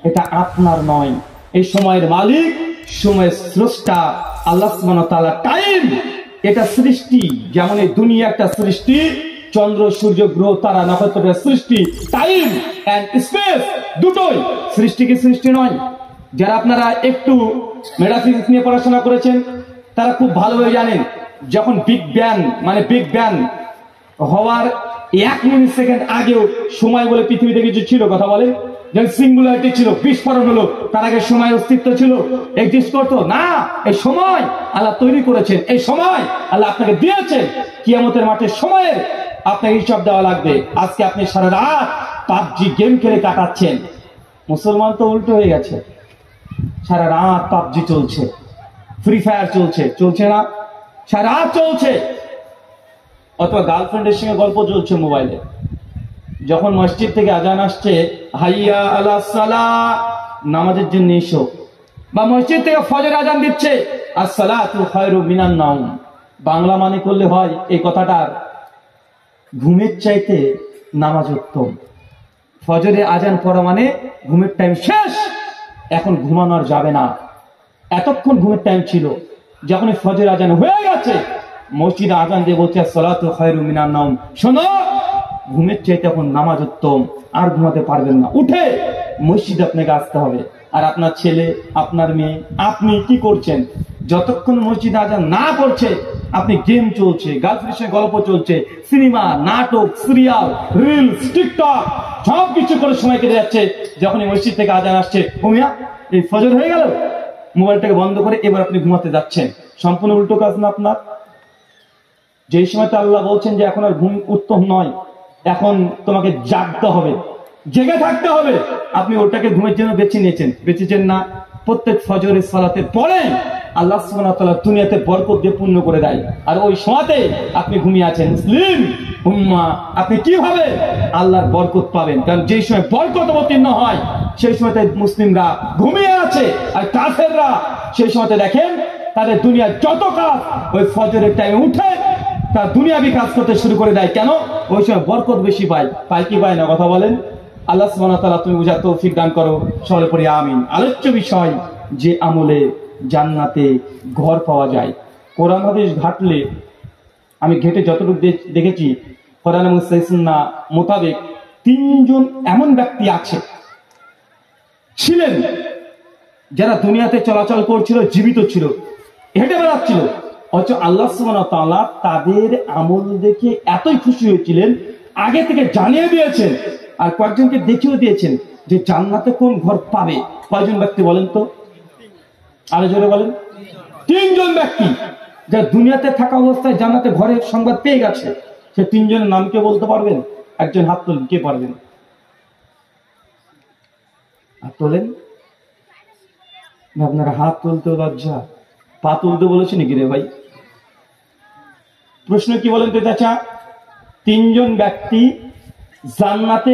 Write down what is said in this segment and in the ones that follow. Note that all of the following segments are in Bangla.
এটা আপনার নয়। এই সময়ের মালিক, সময়ের স্রষ্টা আল্লাহ সুবহানাহু ওয়া তাআলা। টাইম এটা সৃষ্টি, যেমন এই দুনিয়া একটা সৃষ্টি, চন্দ্র সূর্য গ্রহ তারা নক্ষত্রের সৃষ্টি। টাইম এন্ড স্পেস দুটোই সৃষ্টি, কি সৃষ্টি নয়? যারা আপনারা একটু মেটাফিজিক্স নিয়ে পড়াশোনা করেছেন তারা খুব ভালোভাবে জানেন, যখন বিগ ব্যাং মানে বিগ ব্যাং হওয়ার 1 মিনিট সেকেন্ড আগেও সময় বলে পৃথিবীতে কিছু ছিল? কথা বলে। যেমন সিঙ্গুলারিটি ছিল, বিস্ফোরণ হলো, তার আগে সময় অস্তিত্ব ছিল, এক্সিস্ট করতো না। এই সময় আল্লাহ তৈরি করেছেন, এই সময় আল্লাহ আপনাকে দিয়েছেন। কিয়ামতের মাঠে সময়ের আপনাকে হিসাব দেওয়া লাগবে। আজকে আপনি সারা রাত পাবজি গেম খেলে কাটাচ্ছেন, মুসলমান তো উল্টো হয়ে গেছে। সারা রাত পাবজি চলছে, ফ্রি ফায়ার চলছে, চলছে না? সারা রাত চলছে। অথবা গার্লফ্রেন্ডের সঙ্গে গল্প চলছে মোবাইলে। যখন মসজিদ থেকে আজান আসছে, হাইয়া আলাস সালাহ, নামাজের জন্য এসো, বা মসজিদ থেকে ফজর আজান দিচ্ছে, আসসালাতু খায়রু মিনান নাওম, বাংলা মানে করলে হয় এই কথাটার, ঘুমের চাইতে নামাজ উত্তম। ফজরে আজান পড়া মানে ঘুমের টাইম শেষ, এখন ঘুমানো আর যাবে না। এতক্ষণ ঘুমের টাইম ছিল, যখন ফজর আজান হয়ে গেছে মসজিদে আজান দিয়ে বলছে আসসালাতু খায়রু মিনান নাওম, শোনো ঘুমের চাইতে এখন নামাজ উত্তম, আর ঘুমাতে পারবেন না, উঠে মসজিদে আপনাকে আসতে হবে। আর আপনার ছেলে, আপনার মেয়ে, আপনি কি করছেন? যতক্ষণ মসজিদে আজান না করছে আপনি গেম চলছে, গার্লফ্রেন্ডের সঙ্গে গল্প চলছে, সিনেমা, নাটক, সিরিয়াল, রিলস, টিকটক সব কিছু করে সময় কেটে যাচ্ছে। যখনই মসজিদ থেকে আজান আসছে, ওমিয়া এই ফজর হয়ে গেল, মোবাইলটাকে বন্ধ করে এবার আপনি ঘুমাতে যাচ্ছেন। সম্পূর্ণ উল্টো কাজ না আপনার? যেই সময়টা আল্লাহ বলছেন যে এখন আর ঘুম উত্তম নয়, এখন তোমাকে জাগতে হবে, জেগে থাকতে হবে, আপনি ওটাকে ঘুমের জন্য বেছে নিয়েছেন। বেঁচেছেন না? প্রত্যেক ফজরের সালাতের পরে আল্লাহ সুবহানাহু ওয়া তাআলা দুনিয়াতে বরকত দিয়ে পূর্ণ করে দেয়, আর ওই সময়তে আপনি ঘুমিয়ে আছেন। মুসলিম উম্মাহ, আপনি কিভাবে আল্লাহর বরকত পাবেন? কারণ যেই সময় বরকত অবতীর্ণ হয় সেই সময়তে মুসলিমরা ঘুমিয়ে আছে, আর কাফেররা সেই সময়তে দেখেন তাদের দুনিয়ার যত কাজ ওই ফজরের টাইমে উঠে তার দুনিয়াবি কাজ করতে শুরু করে দেয়। কেন? ওই সময় বরকত বেশি পায়। পায় কি পায় না? কথা বলেন। আল্লাহ সুবহানাহু ওয়া তাআলা তুমি বুঝার তৌফিক দান করো, সকলে পড়ি আমিন। আলোচ্য বিষয় যে আমলে জান্নাতে ঘর পাওয়া যায়। কোরআন হাদিস ঘাটলে, আমি ঘেটে যতটুকু দেখেছি কোরআন এবং সুন্নাহ মোতাবেক 3 জন এমন ব্যক্তি আছে ছিলেন যারা দুনিয়াতে চলাচল করছিল, জীবিত ছিল, হেঁটে বেড়াচ্ছিল, অথচ আল্লাহ সুবহানাহু ওয়া তাআলা তাদের আমল দেখে এতই খুশি হয়েছিলেন, আগে থেকে জানিয়ে দিয়েছেন, আর কয়েকজনকে দেখিয়ে দিয়েছেন যে জান্নাতে কোন ঘর পাবে। কয়জন ব্যক্তি বলেন তো? আরো জোরে বলেন। 3 জন ব্যক্তি যারা দুনিয়াতে থাকা অবস্থায় জান্নাতে ঘরের সংবাদ পেয়ে গেছে। সে 3 জনের নাম কে বলতে পারবেন? একজন হাত তোলেন, কে পারবেন? হাত তোলেন। আপনারা হাত তুলতে লজ্জা, পা তুলতে বলেছে নাকি রে ভাই? প্রশ্ন কি বলেন তো চাচা? 3 জন ব্যক্তি জান্নাতে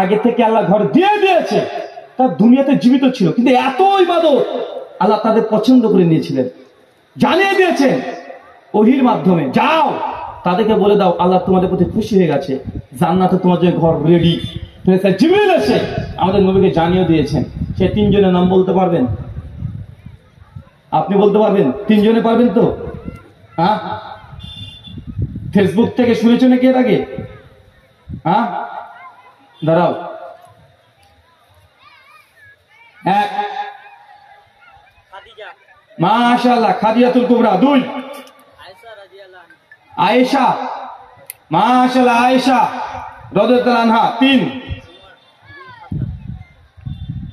আগে থেকে আল্লাহ ঘর দিয়ে দিয়েছে, তার দুনিয়াতে জীবিত ছিল, কিন্তু এত ইবাদত আল্লাহ তাদের পছন্দ করে নিয়েছিলেন, জানিয়ে দিয়েছেন ওহীর মাধ্যমে, যাও তাদেরকে বলে দাও আল্লাহ তোমাদের প্রতি খুশি হয়ে গেছে, জান্নাতে তোমার জন্য ঘর রেডি। জিবরিল এসে আমাদের নবীকে জানিয়ে দিয়েছেন। সে 3 জনের নাম বলতে পারবেন? আপনি বলতে পারবেন? 3 জনে পারবেন তো? হ্যাঁ, ফেসবুক থেকে শুনেছো নাকি এর আগে? হ্যাঁ, দাঁড়াও। 1 মাশাআল্লাহ খাদিজাতুল কুবরা। 2 আয়েশা, মাশাআল্লাহ আয়েশা রাদিয়াল্লাহু আনহা। 3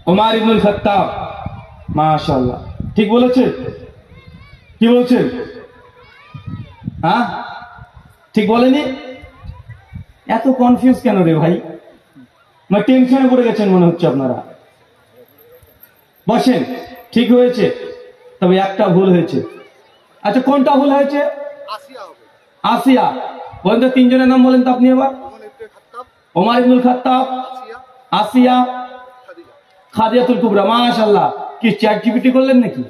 ওমর ইবনুল খাত্তাব। মাশাআল্লাহ, ঠিক বলেছে? কি বলছেন? হ্যাঁ, ঠিক বলেনি? এত কনফিউজ কেন রে ভাই? মানে টেনশনে পড়ে গেছেন মনে হচ্ছে আপনারা। বসেন, ঠিক হয়েছে, তবে একটা ভুল হয়েছে। আচ্ছা, কোনটা ভুল হয়েছে? আসিয়া। বলেন তো 3 জনের নাম বলেন তো আপনি এবার। ওমর ইবনুল খাত্তাব, আসিয়া, খাদিজাতুল কুবরা। মাশাআল্লাহ, কি চ্যাট জিপিটি করলেন নাকি?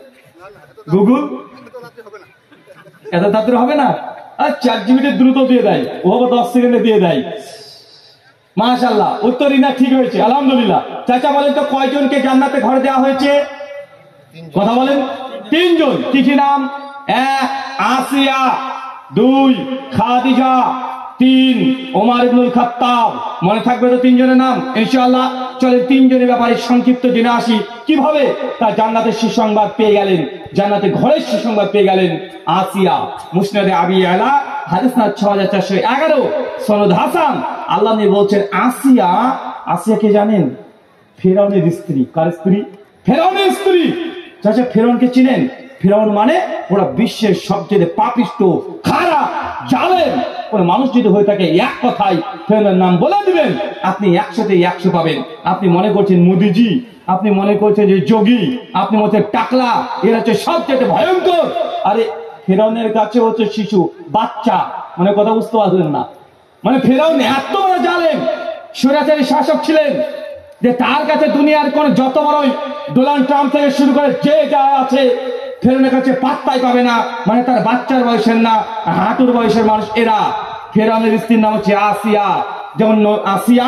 গুগল? এত তাড়াতাড়ি হবে না। আর চ্যাট জিপিটি দ্রুত দিয়ে দেয়, ও 10 সেকেন্ডে দিয়ে দেয়। মাশাআল্লাহ, উত্তরই না ঠিক হয়েছে, আলহামদুলিল্লাহ। চাচা বলেন তো কয়জনকে জান্নাতে ঘর দেওয়া হয়েছে? কথা বলেন। 3 জন। কি কি নাম? 1 আসিয়া, 2 খাদিজা, 3 ওমর ইবনুল খাত্তাব। মনে থাকবে তো 3 জনের নাম ইনশাআল্লাহ। চলেন 3 জনের ব্যাপারে সংক্ষিপ্ত জেনে আসি কিভাবে তার জান্নাতের সুসংবাদ পেয়ে গেলেন, জান্নাতে ঘরের সুসংবাদ পেয়ে গেলেন। আসিয়া, মুসনাদে আবি আলা, হাদিস না 6411, সনদ হাসান। আল্লাহ নবী বলছেন আসিয়া, আসিয়াকে জানেন? ফেরাউনের স্ত্রী। কার স্ত্রী? ফেরাউনের স্ত্রী। চাচা ফেরাউনকে চিনেন? ফেরাউন মানে ওরা বিশ্বের সবচেয়ে পাপিষ্ট, খারাপ, জালেম কোন মানুষ যদি হয়ে থাকে, এক কথায় ফেরাউনের নাম বলে দিবেন, আপনি 100তে 100 পাবেন। আপনি মনে করছেন মোদিজি, আপনি মনে করছেন যে যোগী, আপনি মনে হচ্ছে টাকলা, এরা হচ্ছে সবচেয়ে ভয়ঙ্কর। আরে ফেরাউনের কাছে হচ্ছে শিশু, বাচ্চা। মানে কথা বুঝতে পারলেন না? মানে ফেরাউন এত বড় জালেম, স্বৈরাচারী শাসক ছিলেন যে তার কাছে দুনিয়ার কোন যত বড়ই ডোনাল্ড ট্রাম্প থেকে শুরু করে যে যা আছে, ফেরাউনের কাছে পাত্তাই পাবে না। মানে তার বাচ্চার বয়সের না, হাঁটুর বয়সের মানুষ এরা। ফেরাউনের স্ত্রীর নাম হচ্ছে আসিয়া। যেমন আসিয়া